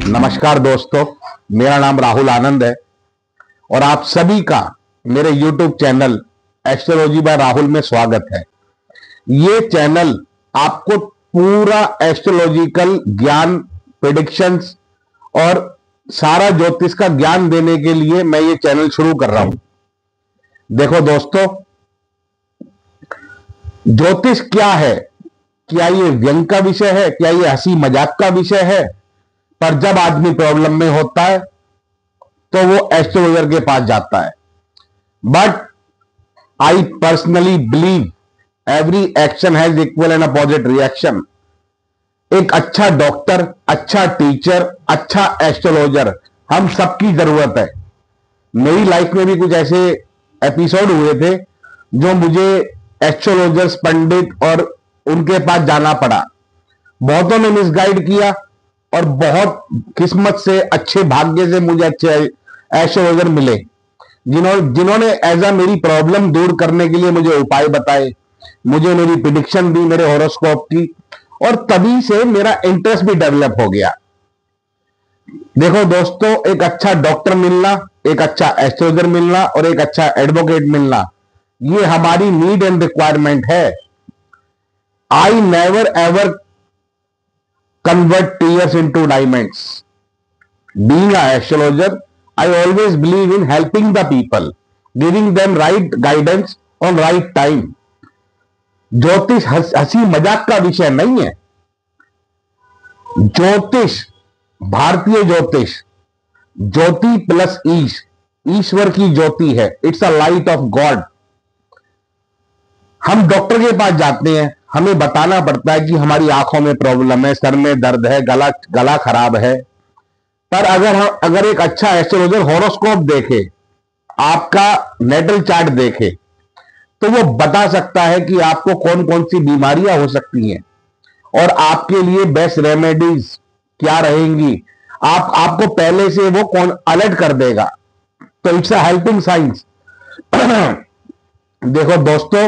नमस्कार दोस्तों, मेरा नाम राहुल आनंद है और आप सभी का मेरे YouTube channel astrology by Rahul में स्वागत है। ये चैनल आपको पूरा एस्ट्रोलॉजिकल ज्ञान, प्रेडिक्शंस और सारा ज्योतिष का ज्ञान देने के लिए मैं ये चैनल शुरू कर रहा हूं। देखो दोस्तों, ज्योतिष क्या है? क्या ये व्यंग का विषय है? क्या ये हंसी मजाक का विषय है? पर जब आदमी प्रॉब्लम में होता है तो वो एस्ट्रोलॉजर के पास जाता है। But I personally believe every action has equal and opposite reaction. एक अच्छा डॉक्टर, अच्छा टीचर, अच्छा एस्ट्रोलॉजर हम सबकी जरूरत है। मेरी लाइफ में भी कुछ ऐसे एपिसोड हुए थे जो मुझे एस्ट्रोलॉजर्स, पंडित और उनके पास जाना पड़ा। बहुतों ने मिसगाइड किया और बहुत किस्मत से, अच्छे भाग्य से मुझे अच्छे एस्ट्रोलॉजर मिले जिन्होंने एज अ मेरी प्रॉब्लम दूर करने के लिए मुझे उपाय बताए, मुझे मेरी प्रेडिक्शन दी, मेरे हॉरोस्कोप की, और तभी से मेरा इंटरेस्ट भी डेवलप हो गया। देखो दोस्तों, एक अच्छा डॉक्टर मिलना, एक अच्छा एस्ट्रोलॉजर मिलना और एक अच्छा एडवोकेट मिलना, ये हमारी नीड एंड रिक्वायरमेंट है। I never ever convert tears into diamonds. Being an astrologer, I always believe in helping the people, giving them right guidance on right time. ज्योतिष हंसी मजाक का विषय नहीं है। ज्योतिष, भारतीय ज्योतिष, ज्योति प्लस ईश्वर की ज्योति है। It's a light of God. हम डॉक्टर के पास जाते हैं, हमें बताना पड़ता है कि हमारी आंखों में प्रॉब्लम है, सर में दर्द है, गला खराब है। पर अगर एक अच्छा एस्ट्रोलॉजर हॉरोस्कोप देखे, आपका नेटल चार्ट देखे, तो वो बता सकता है कि आपको कौन कौन सी बीमारियां हो सकती हैं और आपके लिए बेस्ट रेमेडीज क्या रहेंगी। आपको पहले से वो कौन अलर्ट कर देगा। तो इट्स अ हेल्पिंग साइंस। देखो दोस्तों,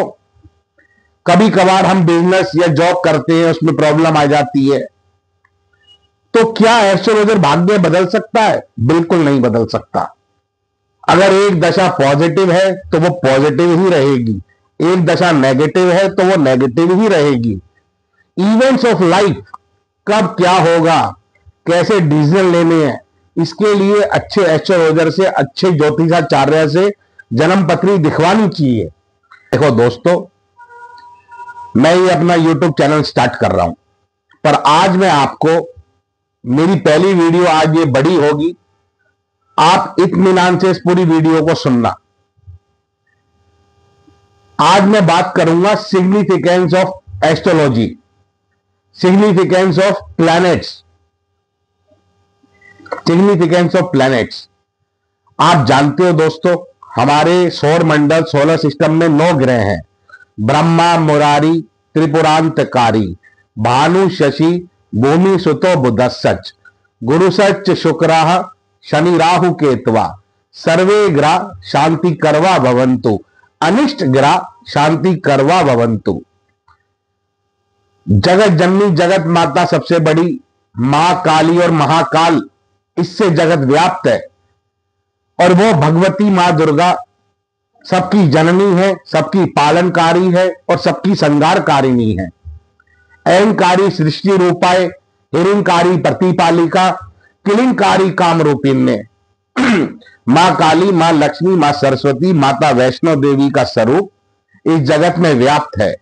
कभी कभार हम बिजनेस या जॉब करते हैं, उसमें प्रॉब्लम आ जाती है, तो क्या एस्ट्रोलॉजर भाग्य बदल सकता है? बिल्कुल नहीं बदल सकता। अगर एक दशा पॉजिटिव है तो वो पॉजिटिव ही रहेगी, एक दशा नेगेटिव है तो वो नेगेटिव ही रहेगी। इवेंट्स ऑफ लाइफ, कब क्या होगा, कैसे डिसीजन लेने हैं, इसके लिए अच्छे एस्ट्रोलॉजर से, अच्छे ज्योतिषाचार्य से जन्म पत्री दिखवानी चाहिए। देखो दोस्तों, मैं ये अपना YouTube चैनल स्टार्ट कर रहा हूं, पर आज मैं आपको, मेरी पहली वीडियो आज ये बड़ी होगी, आप इत्मीनान से इस पूरी वीडियो को सुनना। आज मैं बात करूंगा significance of astrology, significance of planets, significance of planets. आप जानते हो दोस्तों, हमारे सौर मंडल, सोलर सिस्टम में 9 ग्रह हैं। ब्रह्मा, मुरारी, त्रिपुरांतकारी, भानु, शशि, भूमि, सुतो, बुध, सच, गुरु, सच, शुक्राः, शनि, राहु, केतवा, सर्वे ग्रह शांति करवा भवन्तु, अनिष्ट ग्रह शांति करवा भवन्तु। जगत जननी, जगत माता, सबसे बड़ी मां काली और महाकाल, इससे जगत व्याप्त है। और वो भगवती मां दुर्गा सबकी जननी है, सबकी पालनकारी है और सबकी संगारकारिणी है। अहंकारी सृष्टि रूपाय, हिरण्यकारी प्रतिपालिका, किलिंकारी काम रूपिण्य। मां काली, मां लक्ष्मी, मां सरस्वती, माता वैष्णो देवी का स्वरूप इस जगत में व्याप्त है।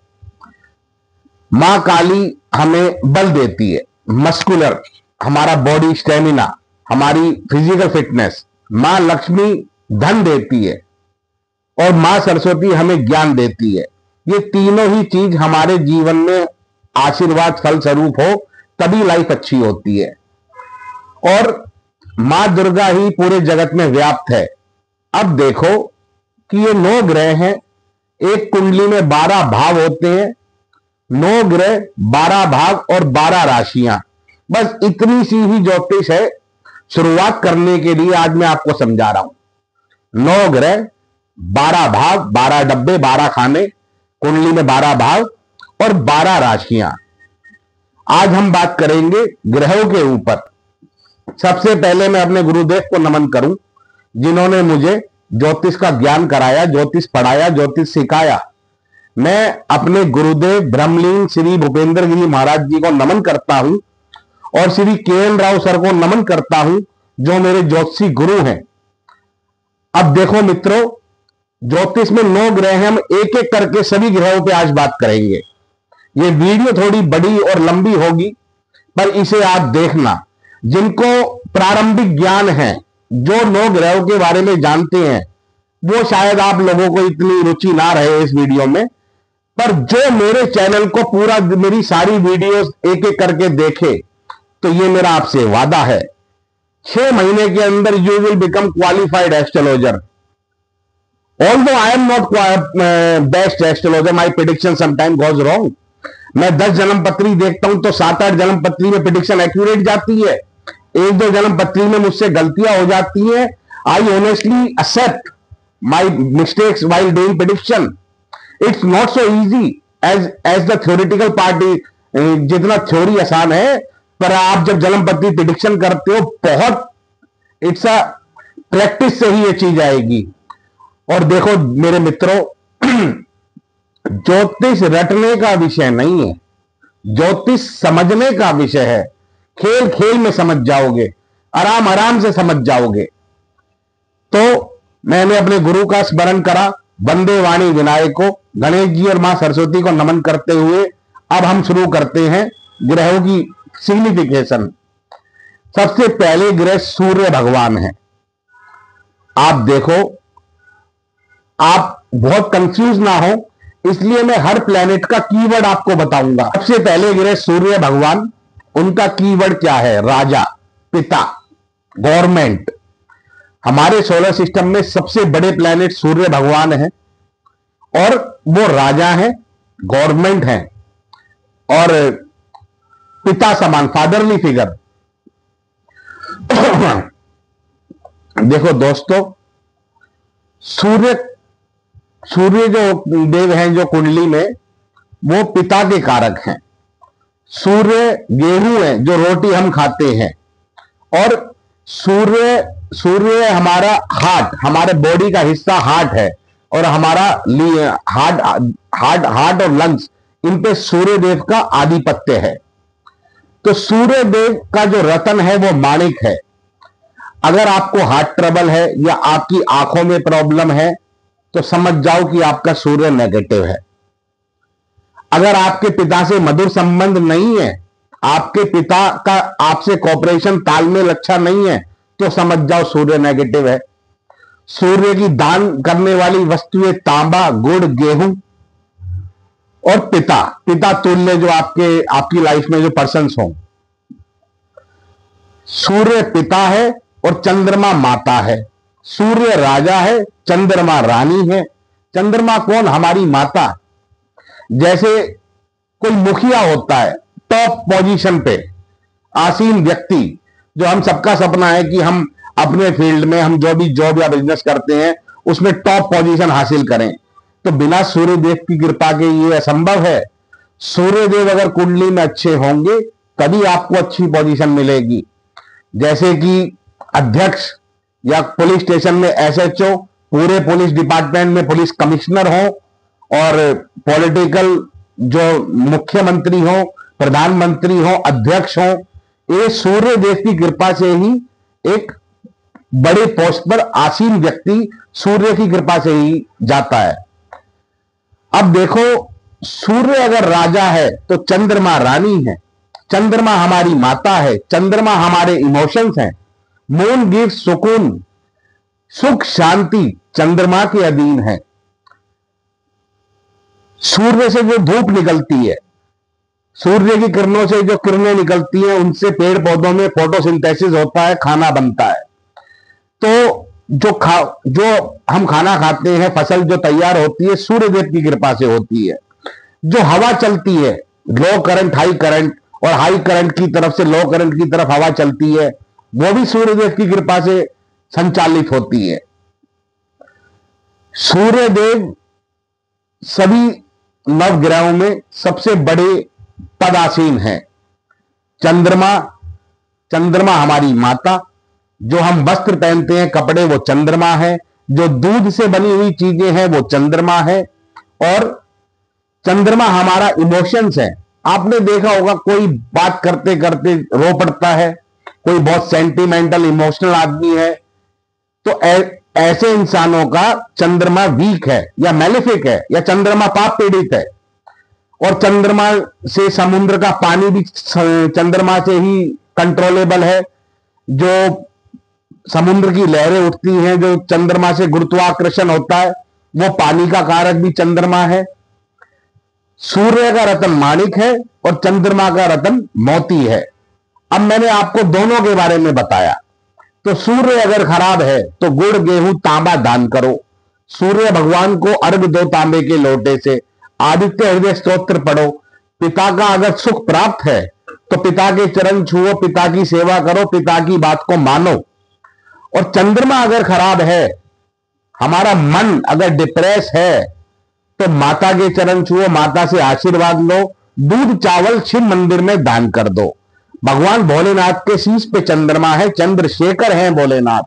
मां काली हमें बल देती है, मस्कुलर, हमारा बॉडी स्टेमिना, हमारी फिजिकल फिटनेस। मां लक्ष्मी धन देती है और मां सरस्वती हमें ज्ञान देती है। ये तीनों ही चीज हमारे जीवन में आशीर्वाद फल स्वरूप हो, तभी लाइफ अच्छी होती है। और मां दुर्गा ही पूरे जगत में व्याप्त है। अब देखो कि ये 9 ग्रह हैं, एक कुंडली में 12 भाव होते हैं। 9 ग्रह, 12 भाव और 12 राशियां, बस इतनी सी ही ज्योतिष है। शुरुआत करने के लिए आज मैं आपको समझा रहा हूं। 9 ग्रह, 12 भाव, 12 डब्बे, 12 खाने, कुंडली में 12 भाव और 12 राशियां। आज हम बात करेंगे ग्रहों के ऊपर। सबसे पहले मैं अपने गुरुदेव को नमन करूं, जिन्होंने मुझे ज्योतिष का ज्ञान कराया, ज्योतिष पढ़ाया, ज्योतिष सिखाया। मैं अपने गुरुदेव ब्रह्मलीन श्री भूपेंद्र गिरी महाराज जी को नमन करता हूं और श्री के.एन. राव सर को नमन करता हूं, जो मेरे ज्योतिषी गुरु हैं। अब देखो मित्रों, ज्योतिष में 9 ग्रह हैं, हम एक एक करके सभी ग्रहों पे आज बात करेंगे। ये वीडियो थोड़ी बड़ी और लंबी होगी, पर इसे आप देखना। जिनको प्रारंभिक ज्ञान है, जो 9 ग्रहों के बारे में जानते हैं, वो शायद आप लोगों को इतनी रुचि ना रहे इस वीडियो में, पर जो मेरे चैनल को पूरा, मेरी सारी वीडियोस एक एक करके देखे, तो ये मेरा आपसे वादा है, 6 महीने के अंदर you will become qualified astrologer. Although I am not best astrologer, my prediction sometimes goes wrong. मैं 10 जन्म पत्री देखता हूं तो 7-8 जन्म पत्री में प्रिडिक्शन एक्यूरेट जाती है, 1-2 जन्म पत्री में मुझसे गलतियां हो जाती हैं। I honestly accept my mistakes while doing prediction. It's not so easy as the theoretical part. जितना थ्योरी आसान है, पर आप जब जन्म पत्री प्रिडिक्शन करते हो, बहुत इट्स अ प्रैक्टिस से ही ये चीज आएगी। और देखो मेरे मित्रों, ज्योतिष रटने का विषय नहीं है, ज्योतिष समझने का विषय है। खेल खेल में समझ जाओगे, आराम आराम से समझ जाओगे। तो मैंने अपने गुरु का स्मरण करा, वंदे वाणी विनायक को, गणेश जी और मां सरस्वती को नमन करते हुए अब हम शुरू करते हैं ग्रहों की सिग्निफिकेशन। सबसे पहले ग्रह सूर्य भगवान है। आप देखो, आप बहुत कंफ्यूज ना हो, इसलिए मैं हर प्लेनेट का कीवर्ड आपको बताऊंगा। सबसे पहले ग्रह सूर्य भगवान, उनका कीवर्ड क्या है? राजा, पिता, गवर्नमेंट। हमारे सोलर सिस्टम में सबसे बड़े प्लेनेट सूर्य भगवान है और वो राजा है, गवर्नमेंट है और पिता समान, फादरली फिगर। देखो दोस्तों, सूर्य जो देव हैं, जो कुंडली में, वो पिता के कारक हैं। सूर्य गेहूं है, जो रोटी हम खाते हैं, और सूर्य हमारा हार्ट, हमारे बॉडी का हिस्सा हार्ट है, और हमारा हार्ट और लंग्स, इन पे सूर्य देव का आधिपत्य है। तो सूर्य देव का जो रतन है वो माणिक है। अगर आपको हार्ट ट्रबल है या आपकी आंखों में प्रॉब्लम है, तो समझ जाओ कि आपका सूर्य नेगेटिव है। अगर आपके पिता से मधुर संबंध नहीं है, आपके पिता का आपसे कॉपरेशन, तालमेल अच्छा नहीं है, तो समझ जाओ सूर्य नेगेटिव है। सूर्य की दान करने वाली वस्तुएं तांबा, गुड़, गेहूं और पिता तुल्य जो आपकी लाइफ में जो पर्सन्स हो। सूर्य पिता है और चंद्रमा माता है। सूर्य राजा है, चंद्रमा रानी है। चंद्रमा कौन? हमारी माता। जैसे कोई मुखिया होता है, टॉप पोजीशन पे आसीन व्यक्ति, जो हम सबका सपना है कि हम अपने फील्ड में, हम जो भी जॉब या बिजनेस करते हैं, उसमें टॉप पोजीशन हासिल करें, तो बिना सूर्य देव की कृपा के ये असंभव है। सूर्य देव अगर कुंडली में अच्छे होंगे, तभी आपको अच्छी पोजीशन मिलेगी। जैसे कि अध्यक्ष या पुलिस स्टेशन में एसएचओ, पूरे पुलिस डिपार्टमेंट में पुलिस कमिश्नर हो, और पॉलिटिकल जो मुख्यमंत्री हो, प्रधानमंत्री हो, अध्यक्ष हो, ये सूर्य देव की कृपा से ही एक बड़े पोस्ट पर आसीन व्यक्ति सूर्य की कृपा से ही जाता है। अब देखो, सूर्य अगर राजा है तो चंद्रमा रानी है। चंद्रमा हमारी माता है, चंद्रमा हमारे इमोशंस हैं। मून गिव सुकून, सुख शांति चंद्रमा के अधीन है। सूर्य से जो धूप निकलती है, सूर्य की किरणों से जो किरणें निकलती हैं, उनसे पेड़ पौधों में फोटोसिंथेसिस होता है, खाना बनता है। तो जो हम खाना खाते हैं, फसल जो तैयार होती है, सूर्य देव की कृपा से होती है। जो हवा चलती है, लो करंट, हाई करंट, और हाई करंट की तरफ से लो करंट की तरफ हवा चलती है, वो भी सूर्य देव की कृपा से संचालित होती है। सूर्य देव सभी नवग्रहों में सबसे बड़े पदासीन हैं। चंद्रमा चंद्रमा हमारी माता, जो हम वस्त्र पहनते हैं, कपड़े, वो चंद्रमा है, जो दूध से बनी हुई चीजें हैं वो चंद्रमा है, और चंद्रमा हमारा इमोशंस है। आपने देखा होगा कोई बात करते करते रो पड़ता है, कोई बहुत सेंटिमेंटल इमोशनल आदमी है, तो ऐसे इंसानों का चंद्रमा वीक है या मैलेफिक है, या चंद्रमा पाप पीड़ित है। और चंद्रमा से समुद्र का पानी भी चंद्रमा से ही कंट्रोलेबल है। जो समुद्र की लहरें उठती हैं, जो चंद्रमा से गुरुत्वाकर्षण होता है, वो पानी का कारक भी चंद्रमा है। सूर्य का रतन माणिक है और चंद्रमा का रतन मोती है। अब मैंने आपको दोनों के बारे में बताया। तो सूर्य अगर खराब है तो गुड़, गेहूं, तांबा दान करो। सूर्य भगवान को अर्घ दो तांबे के लोटे से। आदित्य हृदय स्तोत्र पढ़ो। पिता का अगर सुख प्राप्त है तो पिता के चरण छुओ, पिता की सेवा करो, पिता की बात को मानो। और चंद्रमा अगर खराब है, हमारा मन अगर डिप्रेस है, तो माता के चरण छुओ, माता से आशीर्वाद लो। दूध चावल शिव मंदिर में दान कर दो। भगवान भोलेनाथ के शीश पे चंद्रमा है, चंद्रशेखर हैं भोलेनाथ।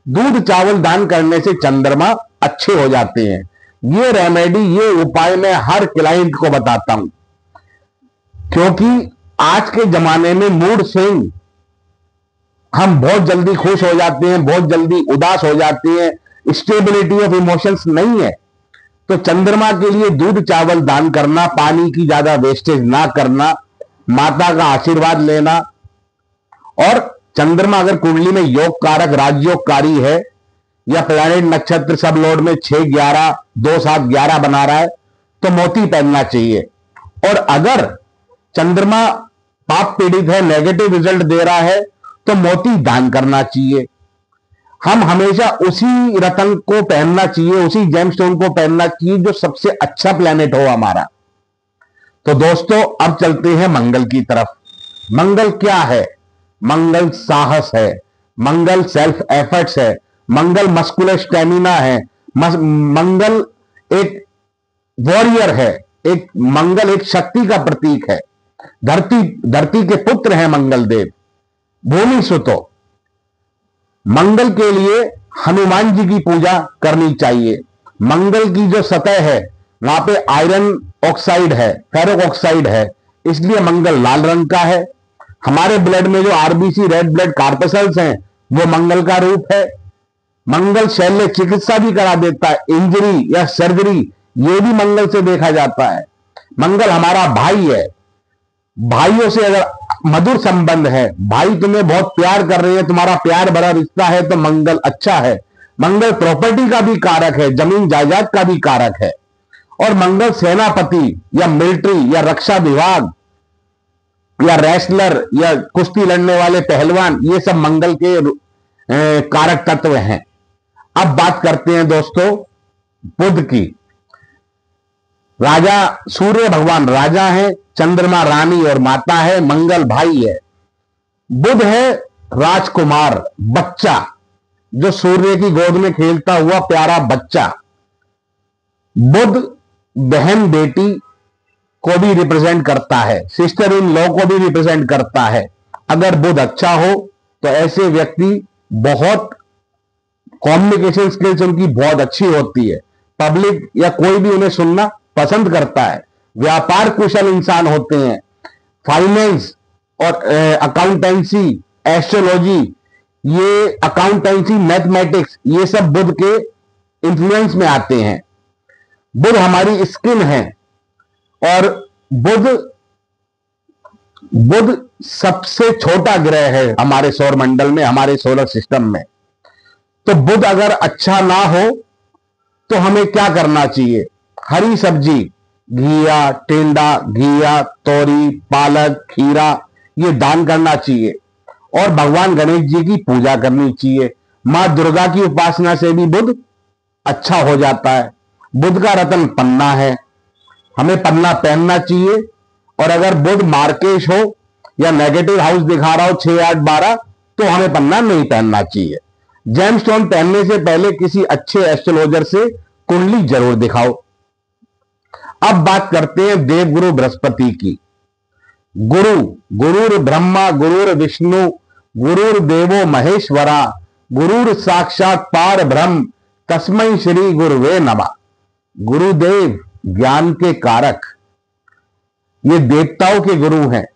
दूध चावल दान करने से चंद्रमा अच्छे हो जाते हैं। ये रेमेडी, ये उपाय मैं हर क्लाइंट को बताता हूं, क्योंकि आज के जमाने में मूड स्विंग, हम बहुत जल्दी खुश हो जाते हैं, बहुत जल्दी उदास हो जाते हैं, स्टेबिलिटी ऑफ इमोशंस नहीं है। तो चंद्रमा के लिए दूध चावल दान करना, पानी की ज्यादा वेस्टेज ना करना, माता का आशीर्वाद लेना। और चंद्रमा अगर कुंडली में योग कारक राजयोगकारी है, या प्लैनेट नक्षत्र सब लोड में 6, 11, 2, 7, 11 बना रहा है, तो मोती पहनना चाहिए। और अगर चंद्रमा पाप पीड़ित है, नेगेटिव रिजल्ट दे रहा है, तो मोती दान करना चाहिए। हम हमेशा उसी रतन को पहनना चाहिए, उसी जेमस्टोन को पहनना चाहिए जो सबसे अच्छा प्लैनेट हो हमारा। तो दोस्तों, अब चलते हैं मंगल की तरफ। मंगल क्या है? मंगल साहस है, मंगल सेल्फ एफर्ट्स है, मंगल मस्कुलर स्टेमिना है, मंगल एक वॉरियर है, एक मंगल एक शक्ति का प्रतीक है। धरती के पुत्र हैं मंगल देव, भूमि सुतो। मंगल के लिए हनुमान जी की पूजा करनी चाहिए। मंगल की जो सतह है वहां पे आयरन ऑक्साइड है, फेरस ऑक्साइड है, इसलिए मंगल लाल रंग का है। हमारे ब्लड में जो आरबीसी, रेड ब्लड कार्पसल्स हैं, वो मंगल का रूप है। मंगल शल्य चिकित्सा भी करा देता है, इंजरी या सर्जरी, ये भी मंगल से देखा जाता है। मंगल हमारा भाई है। भाइयों से अगर मधुर संबंध है, भाई तुम्हें बहुत प्यार कर रहे हैं, तुम्हारा प्यार भरा रिश्ता है, तो मंगल अच्छा है। मंगल प्रॉपर्टी का भी कारक है, जमीन जायदाद का भी कारक है। और मंगल सेनापति या मिलिट्री या रक्षा विभाग या रेसलर या कुश्ती लड़ने वाले पहलवान, ये सब मंगल के कारक तत्व हैं। अब बात करते हैं दोस्तों बुध की। राजा सूर्य भगवान राजा है, चंद्रमा रानी और माता है, मंगल भाई है। बुध है राजकुमार, बच्चा, जो सूर्य की गोद में खेलता हुआ प्यारा बच्चा। बुध बहन बेटी को भी रिप्रेजेंट करता है, सिस्टर इन लॉ को भी रिप्रेजेंट करता है। अगर बुध अच्छा हो तो ऐसे व्यक्ति बहुत कम्युनिकेशन स्किल्स उनकी बहुत अच्छी होती है, पब्लिक या कोई भी उन्हें सुनना पसंद करता है, व्यापार कुशल इंसान होते हैं। फाइनेंस और अकाउंटेंसी, एस्ट्रोलॉजी, ये अकाउंटेंसी, मैथमेटिक्स, ये सब बुध के इंफ्लुएंस में आते हैं। बुध हमारी स्किन है। और बुध सबसे छोटा ग्रह है हमारे सौर मंडल में, हमारे सोलर सिस्टम में। तो बुध अगर अच्छा ना हो तो हमें क्या करना चाहिए? हरी सब्जी, घिया, टेंडा, घिया, तोरी, पालक, खीरा, ये दान करना चाहिए। और भगवान गणेश जी की पूजा करनी चाहिए। मां दुर्गा की उपासना से भी बुध अच्छा हो जाता है। बुध का रतन पन्ना है, हमें पन्ना पहनना चाहिए। और अगर बुध मार्केश हो या नेगेटिव हाउस दिखा रहा हो 6, 8, 12, तो हमें पन्ना नहीं पहनना चाहिए। जेमस्टोन पहनने से पहले किसी अच्छे एस्ट्रोलॉजर से कुंडली जरूर दिखाओ। अब बात करते हैं देवगुरु बृहस्पति की। गुरु, गुरुर ब्रह्मा, गुरुर विष्णु, गुरुर्देवो महेश्वरा, गुरुर साक्षात पार ब्रह्म, तस्मै श्री गुरुवे नमः। गुरुदेव ज्ञान के कारक, ये देवताओं के गुरु हैं।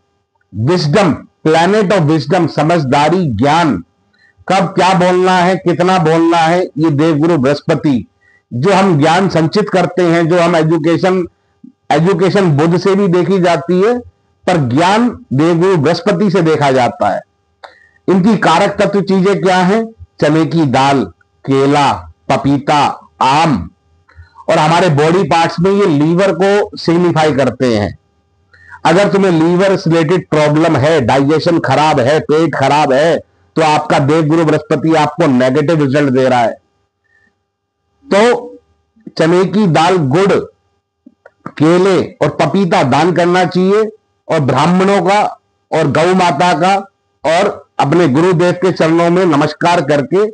विजडम, प्लैनेट ऑफ विजडम, समझदारी, ज्ञान, कब क्या बोलना है, कितना बोलना है, ये देवगुरु बृहस्पति। जो हम ज्ञान संचित करते हैं, जो हम एजुकेशन बुध से भी देखी जाती है, पर ज्ञान देवगुरु बृहस्पति से देखा जाता है। इनकी कारक तत्व चीजें क्या हैं? चने की दाल, केला, पपीता, आम। और हमारे बॉडी पार्ट्स में ये लीवर को सिग्निफाई करते हैं। अगर तुम्हें लीवर से रिलेटेड प्रॉब्लम है, डाइजेशन खराब है, पेट खराब है, तो आपका देवगुरु बृहस्पति आपको नेगेटिव रिजल्ट दे रहा है। तो चने की दाल, गुड़, केले और पपीता दान करना चाहिए, और ब्राह्मणों का और गौ माता का और अपने गुरुदेव के चरणों में नमस्कार करके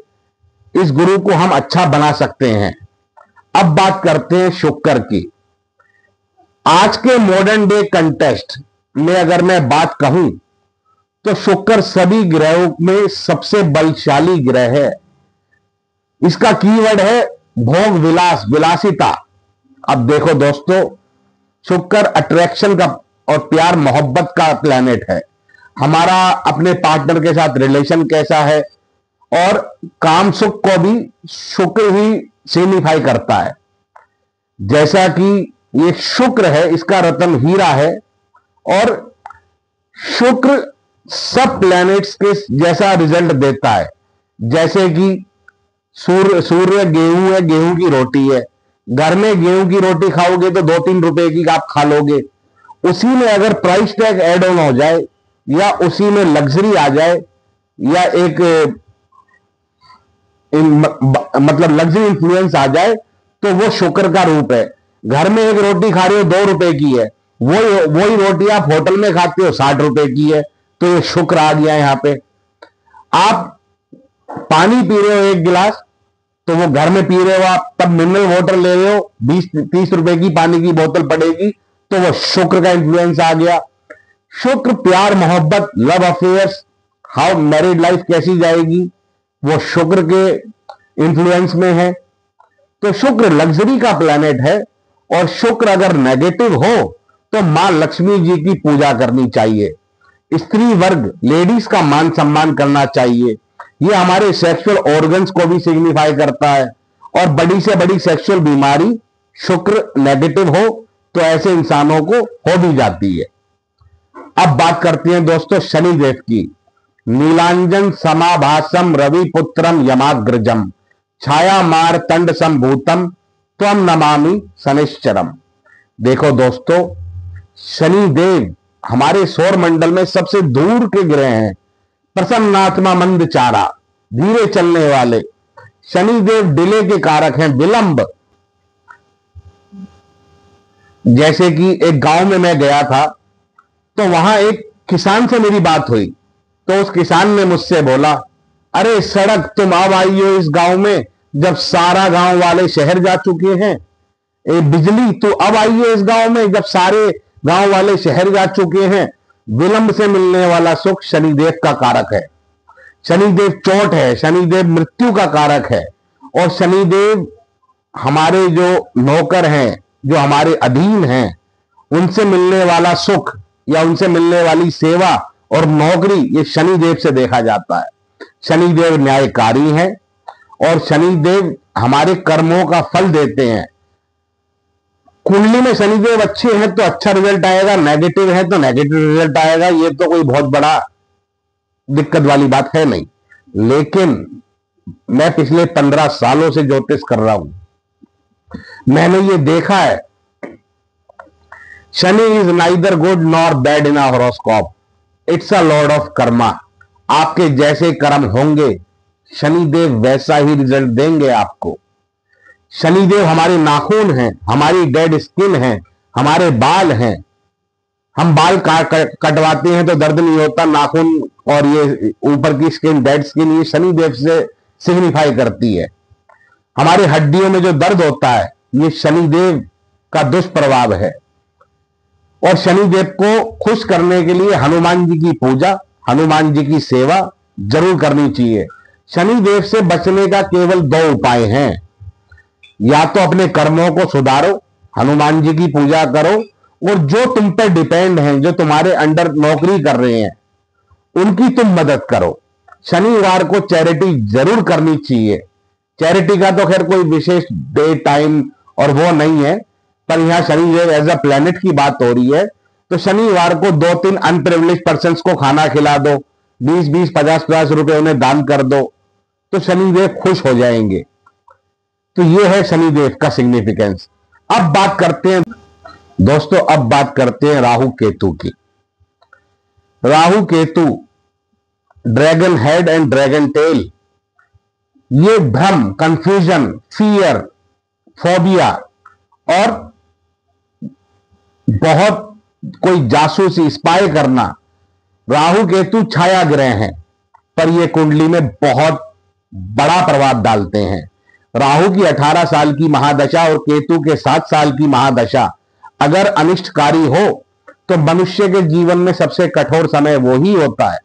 इस गुरु को हम अच्छा बना सकते हैं। अब बात करते हैं शुक्र की। आज के मॉडर्न डे कंटेस्ट में अगर मैं बात कहूं तो शुक्र सभी ग्रहों में सबसे बलशाली ग्रह है। इसका कीवर्ड है भोग विलास, विलासिता। अब देखो दोस्तों, शुक्र अट्रैक्शन का और प्यार मोहब्बत का प्लैनेट है। हमारा अपने पार्टनर के साथ रिलेशन कैसा है, और काम सुख को भी शुक्र ही सिग्निफाई करता है। जैसा कि ये शुक्र है, इसका रत्न हीरा है, और शुक्र सब प्लैनेट्स के जैसा रिजल्ट देता है। जैसे कि सूर्य गेहूं है, गेहूं की रोटी है। घर में गेहूं की रोटी खाओगे तो 2-3 रुपए की आप खा लोगे। उसी में अगर प्राइस टैग एड ऑन हो जाए, या उसी में लग्जरी आ जाए, या एक मतलब लग्जरी इंफ्लुएंस आ जाए, तो वो शुक्र का रूप है। घर में एक रोटी खा रहे हो 2 रुपए की है, वही रोटी आप होटल में खाते हो 60 रुपए की है, तो ये शुक्र आ गया यहां पे। आप पानी पी रहे हो 1 गिलास, तो वो घर में पी रहे हो आप, तब मिनरल वाटर ले रहे हो 20-30 रुपए की पानी की बोतल पड़ेगी, तो वो शुक्र का इंफ्लुएंस आ गया। शुक्र प्यार, मोहब्बत, love affairs, how married life कैसी जाएगी, वो शुक्र के इंफ्लुएंस में है। तो शुक्र लग्जरी का प्लैनेट है, और शुक्र अगर नेगेटिव हो तो मां लक्ष्मी जी की पूजा करनी चाहिए। स्त्री वर्ग, लेडीज का मान सम्मान करना चाहिए। ये हमारे सेक्सुअल ऑर्गन्स को भी सिग्निफाई करता है, और बड़ी से बड़ी सेक्सुअल बीमारी शुक्र नेगेटिव हो तो ऐसे इंसानों को हो भी जाती है। अब बात करते हैं दोस्तों शनिदेव की। नीलांजन समाभासम रवि पुत्रम यमाग्रजम, छाया मारतंड संभूतम त्वम नमामि शनिश्चरम। देखो दोस्तों, शनिदेव हमारे सौर मंडल में सबसे दूर के ग्रह हैं। प्रसन्नात्मा मंदचारा, धीरे चलने वाले। शनिदेव डिले के कारक हैं, विलंब। जैसे कि एक गांव में मैं गया था, तो वहां एक किसान से मेरी बात हुई, तो उस किसान ने मुझसे बोला, अरे सड़क तुम अब आई हो इस गांव में जब सारा गांव वाले शहर जा चुके हैं। बिजली तो अब आई है इस गांव में जब सारे गांव वाले शहर जा चुके हैं। विलंब से मिलने वाला सुख शनिदेव का कारक है। शनिदेव चोट है, शनिदेव मृत्यु का कारक है। और शनिदेव हमारे जो नौकर हैं, जो हमारे अधीन हैं, उनसे मिलने वाला सुख या उनसे मिलने वाली सेवा और नौकरी, ये शनिदेव से देखा जाता है। शनिदेव न्यायकारी हैं, और शनिदेव हमारे कर्मों का फल देते हैं। कुंडली में शनिदेव अच्छे हैं तो अच्छा रिजल्ट आएगा, नेगेटिव है तो नेगेटिव रिजल्ट आएगा। ये तो कोई बहुत बड़ा दिक्कत वाली बात है नहीं। लेकिन मैं पिछले 15 सालों से ज्योतिष कर रहा हूं, मैंने ये देखा है, Shani is neither good nor bad in our horoscope, it's a lord of karma. आपके जैसे कर्म होंगे, शनिदेव वैसा ही रिजल्ट देंगे आपको। शनिदेव हमारे नाखून हैं, हमारी डेड स्किन है, हमारे बाल हैं। हम बाल कटवाते हैं तो दर्द नहीं होता, नाखून और ये ऊपर की स्किन, डेड स्किन, ये शनिदेव से सिग्निफाई करती है। हमारे हड्डियों में जो दर्द होता है, ये शनिदेव का दुष्प्रभाव है। और शनिदेव को खुश करने के लिए हनुमान जी की पूजा, हनुमान जी की सेवा जरूर करनी चाहिए। शनि देव से बचने का केवल 2 उपाय हैं। या तो अपने कर्मों को सुधारो, हनुमान जी की पूजा करो, और जो तुम पर डिपेंड हैं, जो तुम्हारे अंडर नौकरी कर रहे हैं, उनकी तुम मदद करो। शनिवार को चैरिटी जरूर करनी चाहिए। चैरिटी का तो खैर कोई विशेष डे टाइम और वो नहीं है, पर यहां शनिदेव एज अ प्लेनेट की बात हो रही है, तो शनिवार को 2-3 अनप्रिविलेज पर्सन को खाना खिला दो, 20-20, 50-50 रुपए उन्हें दान कर दो, तो शनिदेव खुश हो जाएंगे। तो ये है शनिदेव का सिग्निफिकेंस। अब बात करते हैं दोस्तों, अब बात करते हैं राहु केतु की। Rahu Ketu, dragon head and dragon tell, ये भ्रम, कंफ्यूजन, फियर, फोबिया और बहुत कोई जासूसी, स्पाई करना, राहु केतु छाया ग्रह हैं, पर ये कुंडली में बहुत बड़ा प्रभाव डालते हैं। राहु की 18 साल की महादशा और केतु के 7 साल की महादशा अगर अनिष्टकारी हो तो मनुष्य के जीवन में सबसे कठोर समय वो ही होता है।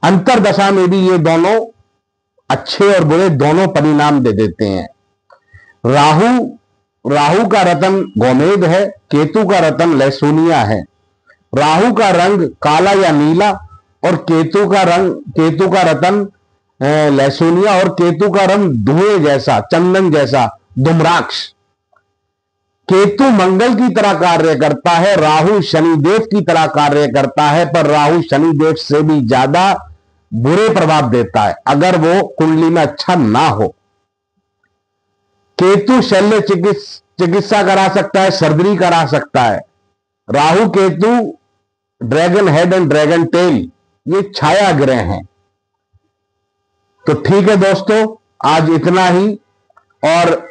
अंतरदशा में भी ये दोनों अच्छे और बुरे दोनों परिणाम दे देते हैं। राहु का रतन गोमेद है, केतु का रतन लहसुनिया है। राहु का रंग काला या नीला और केतु का रतन लहसुनिया, और केतु का रंग धुएं जैसा, चंदन जैसा, धूम्राक्ष। केतु मंगल की तरह कार्य करता है, राहु शनिदेव की तरह कार्य करता है, पर राहु शनिदेव से भी ज्यादा बुरे प्रभाव देता है अगर वो कुंडली में अच्छा ना हो। केतु शल्य चिकित्सा करा सकता है, सर्जरी करा सकता है। Rahu Ketu, dragon head and dragon tell, ये छाया ग्रह हैं। तो ठीक है दोस्तों, आज इतना ही। और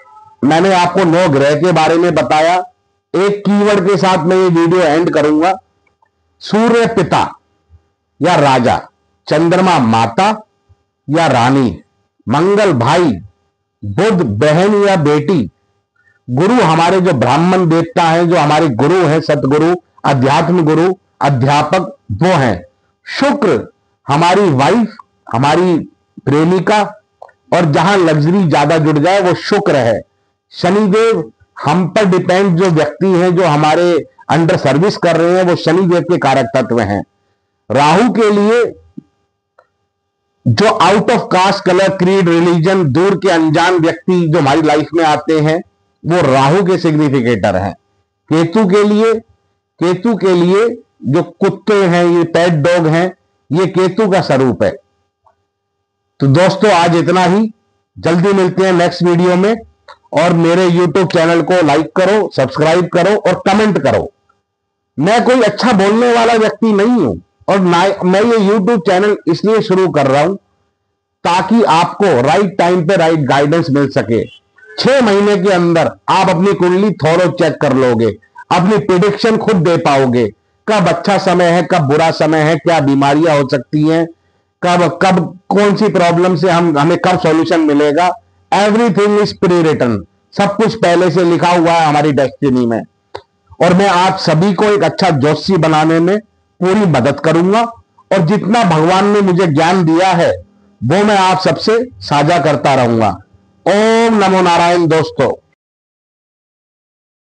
मैंने आपको 9 ग्रह के बारे में बताया। एक कीवर्ड के साथ मैं ये वीडियो एंड करूंगा। सूर्य पिता या राजा, चंद्रमा माता या रानी, मंगल भाई, बुध बहन या बेटी, गुरु हमारे जो ब्राह्मण देवता हैं, जो हमारे गुरु हैं, सतगुरु, अध्यात्म गुरु, अध्यापक, वो हैं। शुक्र हमारी वाइफ, हमारी प्रेमिका, और जहां लग्जरी ज्यादा जुड़ जाए वो शुक्र है। शनिदेव हम पर डिपेंड जो व्यक्ति हैं, जो हमारे अंडर सर्विस कर रहे हैं, वो शनिदेव के कारक तत्व हैं। राहु के लिए जो out of caste, colour, creed, religion, दूर के अनजान व्यक्ति जो हमारी लाइफ में आते हैं, वो राहु के सिग्निफिकेटर हैं। केतु के लिए जो कुत्ते हैं, ये पेट डॉग हैं, ये केतु का स्वरूप है। तो दोस्तों आज इतना ही। जल्दी मिलते हैं नेक्स्ट वीडियो में। और मेरे YouTube चैनल को लाइक करो, सब्सक्राइब करो और कमेंट करो। मैं कोई अच्छा बोलने वाला व्यक्ति नहीं हूं, और मैं ये YouTube चैनल इसलिए शुरू कर रहा हूं ताकि आपको राइट टाइम पे राइट गाइडेंस मिल सके। 6 महीने के अंदर आप अपनी कुंडली थोरो चेक कर लोगे, अपनी प्रिडिक्शन खुद दे पाओगे, कब अच्छा समय है, कब बुरा समय है, क्या बीमारियां हो सकती हैं, कब कौन सी प्रॉब्लम से हमें कब सॉल्यूशन मिलेगा। एवरीथिंग इज प्री रिटन, सब कुछ पहले से लिखा हुआ है हमारी डेस्टिनी में। और मैं आप सभी को एक अच्छा ज्योतिषी बनाने में पूरी मदद करूंगा, और जितना भगवान ने मुझे ज्ञान दिया है वो मैं आप सबसे साझा करता रहूंगा। ओम नमो नारायण दोस्तों।